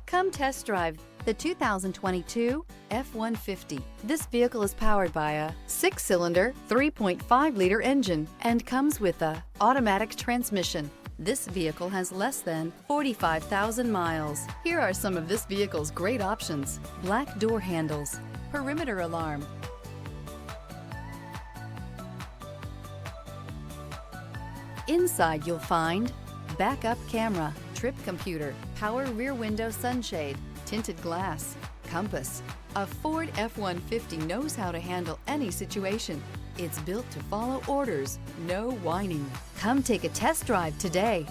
Come test drive the 2022 F-150. This vehicle is powered by a 6-cylinder, 3.5-liter engine and comes with a automatic transmission. This vehicle has less than 45,000 miles. Here are some of this vehicle's great options: black door handles, perimeter alarm, inside you'll find backup camera, trip computer, power rear window sunshade, tinted glass, compass. A Ford F-150 knows how to handle any situation. It's built to follow orders, no whining. Come take a test drive today.